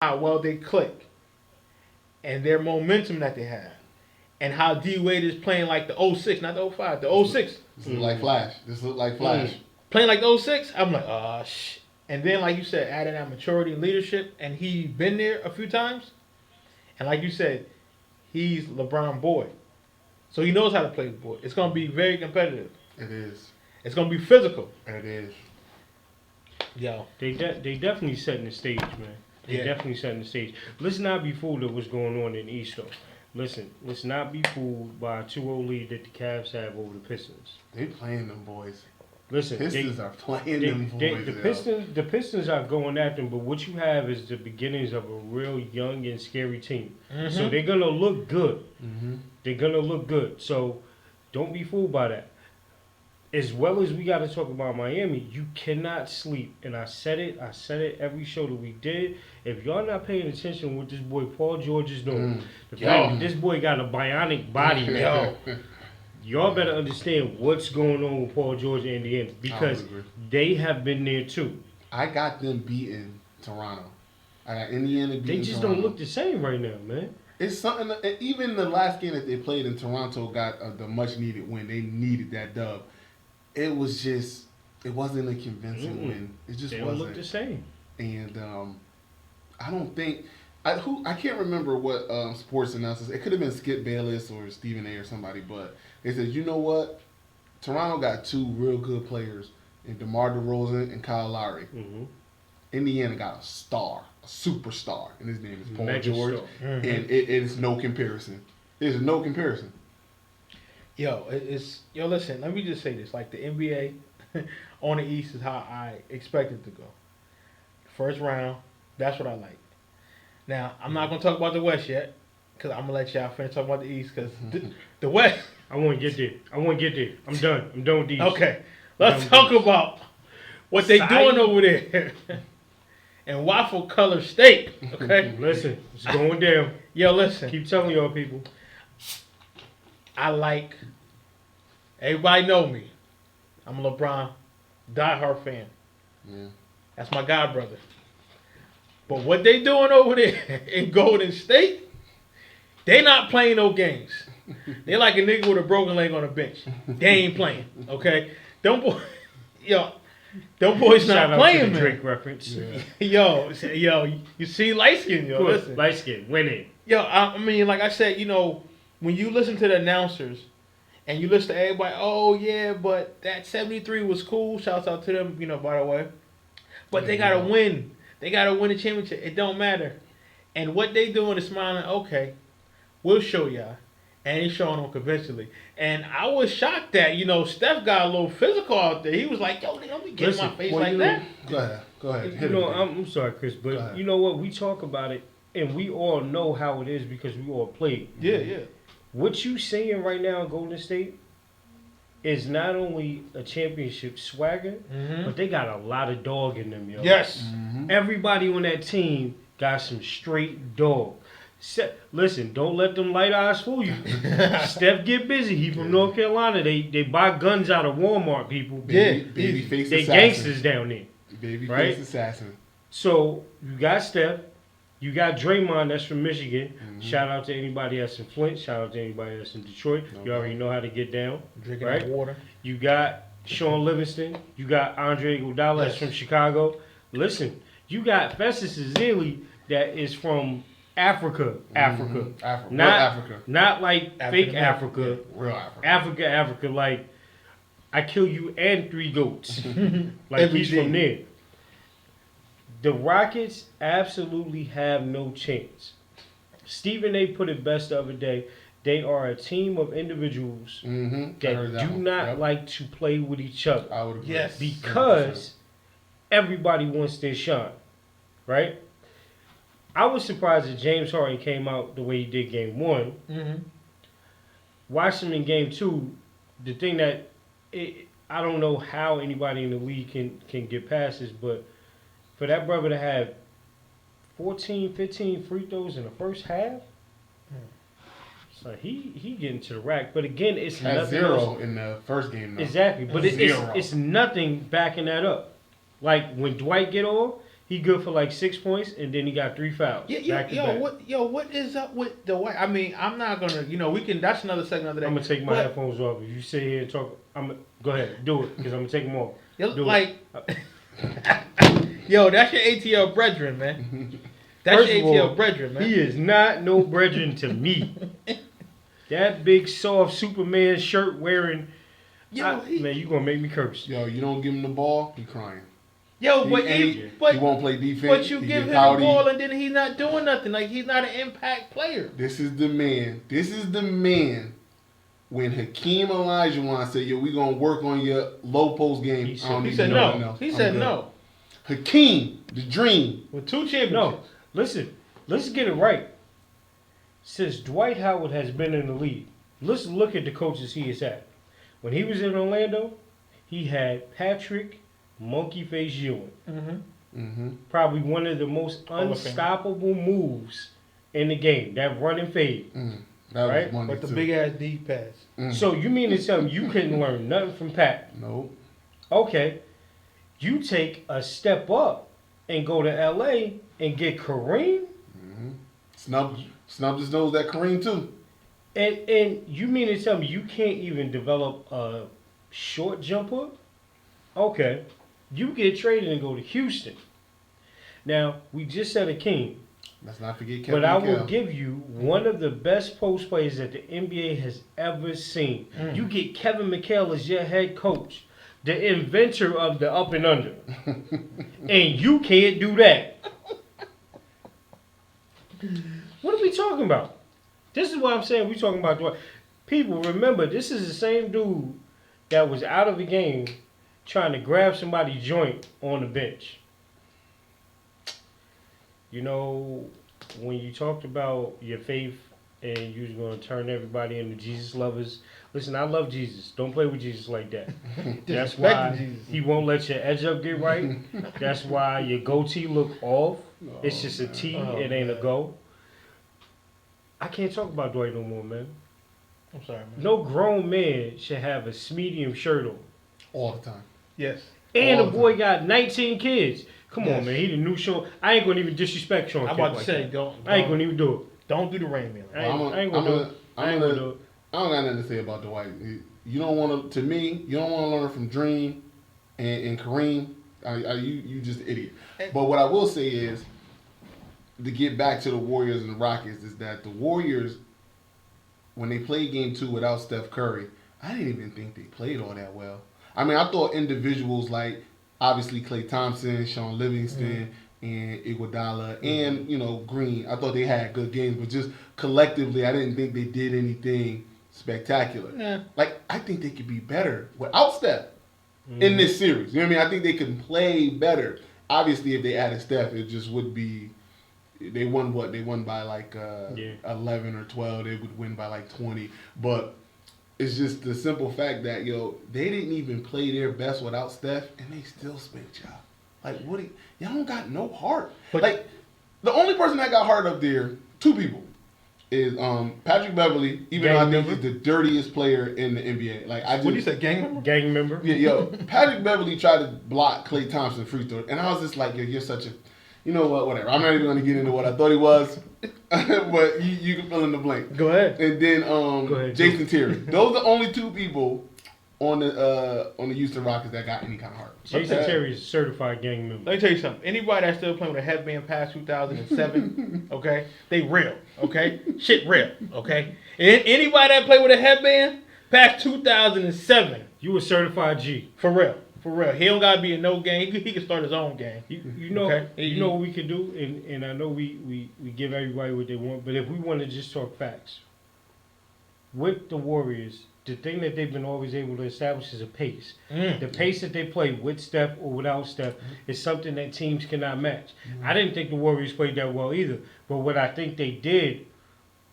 how well they click and their momentum that they have, and how D Wade is playing like the '06, not the '05, the '06. This look like Flash. This look like Flash. Playing like the '06, I'm like, oh, shit. And then, like you said, adding that maturity and leadership, and he been there a few times. And like you said, he's LeBron boy. So he knows how to play the board. It's going to be very competitive. It is. It's going to be physical. It is. Yo. They definitely setting the stage, man. They definitely setting the stage. Let's not be fooled at what's going on in the East, though. Listen, let's not be fooled by a 2-0 lead that the Cavs have over the Pistons. They playing them boys. Listen, Pistons are playing them boys. The Pistons are going at them, but what you have is the beginnings of a real young and scary team. Mm-hmm. So they're gonna look good. Mm-hmm. They're gonna look good. So don't be fooled by that. As well as we got to talk about Miami, you cannot sleep. And I said it every show that we did. If y'all not paying attention to what this boy Paul George is doing, the fact that this boy got a bionic body, yo. Y'all better understand what's going on with Paul George and Indiana because they have been there too. I got them beating Toronto. I got Indiana beating They just Toronto. don't look the same right now, man. It's something. Even the last game that they played in Toronto got the much needed win. They needed that dub. It was just. It wasn't a convincing win. It just they wasn't. Don't look the same. And I don't think. I can't remember what sports announcers. It could have been Skip Bayless or Stephen A. or somebody, but they said, you know what? Toronto got two real good players in DeMar DeRozan and Kyle Lowry. Mm-hmm. Indiana got a star, a superstar, and his name is Paul George. Mm-hmm. And it is no comparison. There's no comparison. Yo, listen, let me just say this. Like the NBA on the East is how I expect it to go. First round, that's what I like. Now, I'm not going to talk about the West yet, because I'm going to let y'all finish talking about the East, because the West... I want to get there. I'm done. I'm done with these. Okay, let's talk about what they doing over there in Waffle Color State, okay? Listen, it's going down. Yo, listen. Keep telling y'all people. I like... Everybody know me. I'm a LeBron diehard fan. Yeah. That's my god brother. But what they doing over there in Golden State, they not playing no games. They like a nigga with a broken leg on a bench. They ain't playing, okay? Them boys not playing, man. Drake reference. Yeah. Yo, you see light skin, yo. Listen. Light skin, winning. Yo, I mean, like I said, when you listen to the announcers and you listen to everybody, oh yeah, but that 73 was cool. Shouts out to them, by the way. But they gotta win. They got to win the championship. It don't matter. And what they doing is smiling, okay, we'll show y'all. And he's showing them conventionally. And I was shocked that, Steph got a little physical out there. He was like, yo, they don't be getting my face like that. Go ahead. I'm sorry, Chris, but you know what? We talk about it, and we all know how it is because we all played. Yeah. What you seeing right now in Golden State is not only a championship swagger, but they got a lot of dog in them, yo. Yes. Mm-hmm. Everybody on that team got some straight dog. Listen, don't let them light eyes fool you. Steph get busy. He from North Carolina. They buy guns out of Walmart, people. Babyface they assassin. Gangsters down there. Babyface assassin. So you got Steph. You got Draymond, that's from Michigan. Mm-hmm. Shout out to anybody that's in Flint. Shout out to anybody that's in Detroit. You already know how to get down. Drinking that water. You got Sean Livingston. You got Andre Iguodala, that's from Chicago. Listen, you got Festus Ezeli, that is from Africa. Not like African fake Africa. Yeah, real Africa. Africa, like I kill you and 3 goats. Like he's from there. The Rockets absolutely have no chance. Stephen A. put it best the other day. They are a team of individuals that do not like to play with each other. I would agree. Yes. Because everybody wants their shine, right? I was surprised that James Harden came out the way he did game 1. Mm-hmm. Watched him in game 2. The thing that I don't know how anybody in the league can get past this, but for that brother to have 14, 15 free throws in the first half, so he getting to the rack. But again, it's nothing 0 else. in the first game, though. Exactly, but it's nothing backing that up. Like when Dwight get on, He good for like 6 points, and then he got 3 fouls. Yeah, back to back. what is up with the white? I mean, I'm not gonna, we can. That's another segment of the day. I'm gonna take my But- headphones off. If you sit here and talk, go ahead, do it, because I'm gonna take them off. Yo, Do like, yo, that's your ATL brethren, man. That's First your of all, ATL brethren, man. He is not no brethren to me. That big soft Superman shirt wearing, Yo, man, you gonna make me curse. Yo, you don't give him the ball, he crying. Yo, but He but won't play defense. but you he give get him pouty. the ball and then he's not doing nothing. Like he's not an impact player. This is the man. This is the man. When Hakeem Olajuwon said, "Yo, we gonna work on your low post game," He I don't He need said to know no. nothing else. He I'm said good. no. Hakeem, the dream. With 2 championships. No, listen, let's get it right. Since Dwight Howard has been in the league, let's look at the coaches he has had. When he was in Orlando, he had Patrick Monkey Face Ewing. Mm-hmm. Probably one of the most Hall of Fame. unstoppable moves in the game. That run and fade. That Right? was money With the too. big ass deep pass. So you mean to tell me you couldn't learn nothing from Pat? Nope. Okay. You take a step up and go to LA and get Kareem? Snub just knows that Kareem too. And you mean to tell me you can't even develop a short jumper? Okay. You get traded and go to Houston. Now, we just said Hakeem, Let's not forget Kevin but I McHale. will give you one of the best post players that the NBA has ever seen. You get Kevin McHale as your head coach, the inventor of the up and under. And you can't do that. What are we talking about? This is what I'm saying. We're talking about Dwight. People, remember, this is the same dude that was out of the game trying to grab somebody's joint on the bench. You know, when you talked about your faith and you was going to turn everybody into Jesus lovers, listen, I love Jesus. Don't play with Jesus like that. That's why Jesus. he won't let your edge up get right. That's why your goatee look off. It's just a T. It ain't a go. I can't talk about Dwight no more, man. I'm sorry, man. No grown man should have a medium shirt on. all the time. Yes. And All the the boy got 19 kids. Come Yes. on, man. He the new show. I ain't gonna even disrespect Sean. I'm Kemp about to like say, that. don't I ain't gonna even do don't do the Rain Man. it. I ain't gonna do it. I ain't gonna do it. I don't got nothing to say about Dwight. You don't want to. To me, you don't want to learn from Dream and Kareem. You just an idiot. But what I will say is, to get back to the Warriors and the Rockets, is that the Warriors, when they played Game 2 without Steph Curry, I didn't even think they played all that well. I mean, I thought individuals like obviously Klay Thompson, Sean Livingston, and Iguodala, and Green. I thought they had good games, but just collectively, I didn't think they did anything spectacular. Nah. Like, I think they could be better without Steph in this series. You know what I mean? I think they could play better. Obviously, if they added Steph, it just would be. They won what? They won by like 11 or 12. They would win by like 20. But it's just the simple fact that, they didn't even play their best without Steph, and they still spanked y'all. Like, y'all don't got no heart. But- like, the only person that got heart up there, 2 people, is Patrick Beverly, even though I think he's the dirtiest player in the NBA. Like, What do you say, gang member? Gang member. Yeah, Patrick Beverly tried to block Klay Thompson free throw, and I was just like, you're such a, you know what, whatever. I'm not even going to get into what I thought he was, but you can fill in the blank. Go ahead. And then ahead, Jason Terry. Those are the only 2 people on the Houston Rockets that got any kind of heart. Jason Terry is a certified gang member. Let me tell you something. Anybody that's still playing with a headband past 2007, okay, they real, okay? Shit real, okay? And anybody that play with a headband past 2007, You a certified G. for real. For real. He don't got to be in no game. He can start his own game. You know, Okay. you know what we could do, and I know we give everybody what they want, but if we want to just talk facts, with the Warriors, the thing that they've been always able to establish is a pace. The pace that they play with Steph or without Steph is something that teams cannot match. I didn't think the Warriors played that well either, but what I think they did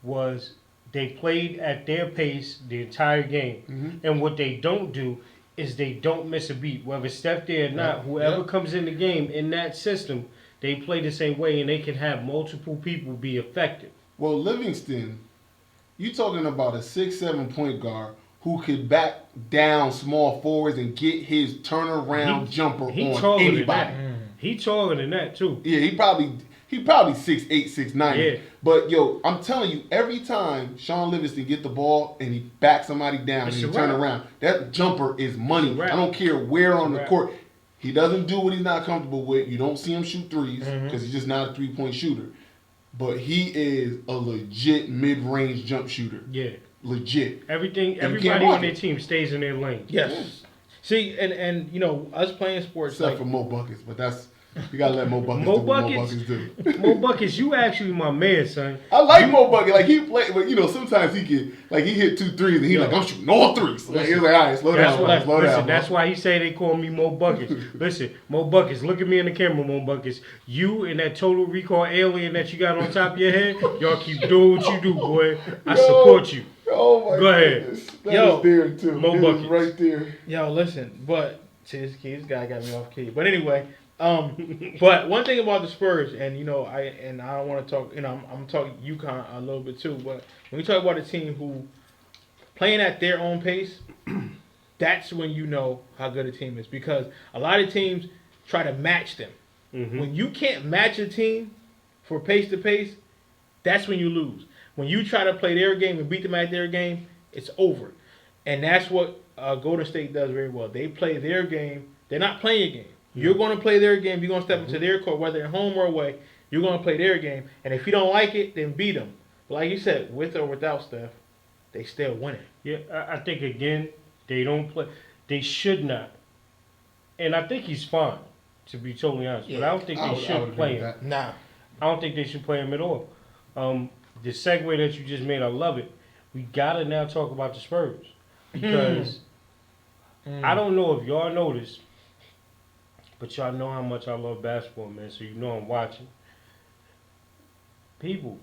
was they played at their pace the entire game. And what they don't do is they don't miss a beat. Whether Steph there or not, whoever comes in the game in that system, they play the same way and they can have multiple people be effective. Well, Livingston, you talking about a 6'7" point guard who could back down small forwards and get his turnaround jumper on anybody. He taller than that too. Yeah, he probably 6'8", 6'9". Yeah. But yo, I'm telling you, every time Sean Livingston get the ball and he backs somebody down and he turn around, that jumper is money. I don't care where on the court. He doesn't do what he's not comfortable with. You don't see him shoot threes because he's just not a 3-point shooter. But he is a legit mid-range jump shooter. Yeah. Legit. Everybody on their team stays in their lane. Yes. See, and you know, us playing sports, except for Mo Buckets, but that's you gotta let Mo Buckets Mo do what Buckets, Mo Buckets do. Mo Buckets, you actually my man, son. I like Mo Buckets. Like he play, but you know sometimes he can like he hit 2 threes and he's like I'm shooting all threes. Like, he's like all right, slow down. That's why he say they call me Mo Buckets. Listen, Mo Buckets, look at me in the camera, Mo Buckets. You and that Total Recall alien that you got on top of your head, y'all keep doing what you do, boy. I support you. Oh my goodness. That is there too. Mo Buckets. Right there. Yo, listen, but this guy got me off key. But anyway, but one thing about the Spurs, and you know, I don't want to talk. You know, I'm talking UConn a little bit too. But when we talk about a team who playing at their own pace, that's when you know how good a team is, because a lot of teams try to match them. When you can't match a team for pace to pace, that's when you lose. When you try to play their game and beat them at their game, it's over. And that's what Golden State does very well. They play their game. They're not playing your game. You're going to play their game. You're going to step into their court, whether at home or away. You're going to play their game. And if you don't like it, then beat them. But like you said, with or without Steph, they still winning. Yeah, I think, again, they don't play. They should not. And I think he's fine, to be totally honest. Yeah, but I don't think they should play him. Nah. I don't think they should play him at all. The segue that you just made, I love it. We got to now talk about the Spurs. Because I don't know if y'all noticed, but y'all know how much I love basketball, man. So you know I'm watching. People,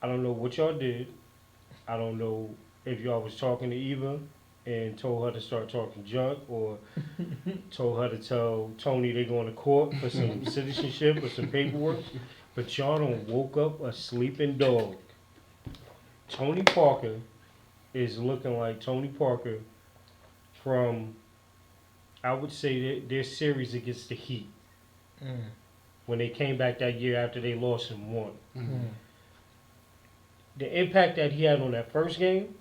I don't know what y'all did. I don't know if y'all was talking to Eva and told her to start talking junk, or told her to tell Tony they going to court for some citizenship or some paperwork. But y'all done woke up a sleeping dog. Tony Parker is looking like Tony Parker from, I would say, their series against the Heat. When they came back that year after they lost and won. The impact that he had on that first game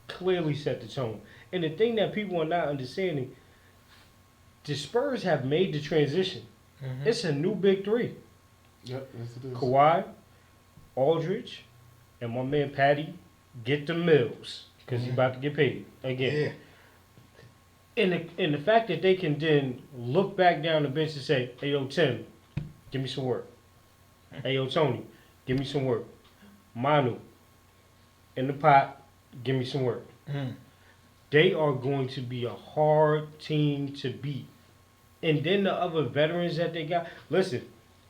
clearly set the tone. And the thing that people are not understanding, the Spurs have made the transition. It's a new big three. Yep, yes it is. Kawhi, Aldridge, and my man Patty get the mills because he's about to get paid again. Yeah. And the fact that they can then look back down the bench and say, hey, yo, Tim, give me some work. Hey, yo, Tony, give me some work. Manu, in the pot, give me some work. They are going to be a hard team to beat. And then the other veterans that they got, listen,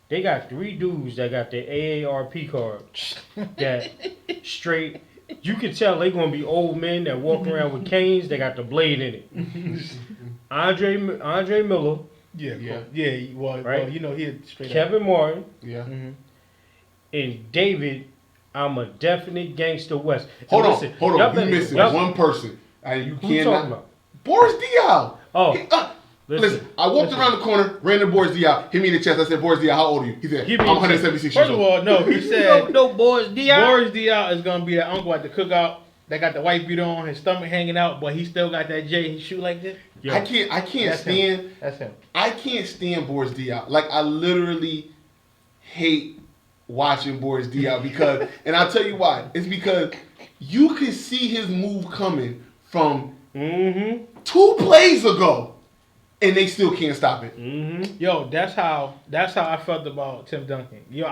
they got 3 dudes that got the AARP card that straight, you can tell they going to be old men that walk around with canes. They got the blade in it. Andre Miller. Well, you know, he had straight Kevin Martin. Yeah. And David, I'm a definite gangster West. Hold on. You missing one person. And you who you talking about? Boris Diaw. Oh. Listen, I walked around the corner, ran to Boris Diaw, hit me in the chest. I said, Boris Diaw, how old are you? He said, I'm 176 years First old. of all, no, he said, no, Boris Diaw. Boris Diaw is going to be that uncle at the cookout that got the white beater on, his stomach hanging out, but he still got that J. He shoot like this. Yo, I can't stand. That's him. I can't stand Boris Diaw. Like, I literally hate watching Boris Diaw because, and I'll tell you why. It's because you can see his move coming from 2 plays ago, and they still can't stop it. Yo, that's how I felt about Tim Duncan. Yo,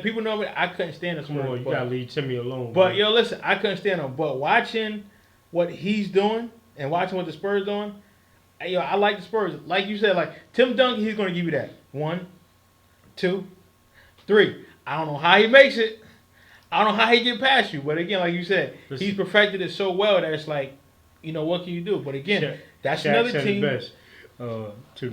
people know me. I couldn't stand him. Come on, you gotta leave Timmy alone. But yo, listen, I couldn't stand him. But watching what he's doing and watching what the Spurs doing, yo, I like the Spurs. Like you said, like Tim Duncan, he's gonna give you that 1, 2, 3. I don't know how he makes it. I don't know how he get past you. But again, like you said, he's perfected it so well that it's like, you know, what can you do? But again, that's Shaq another said team. it best. To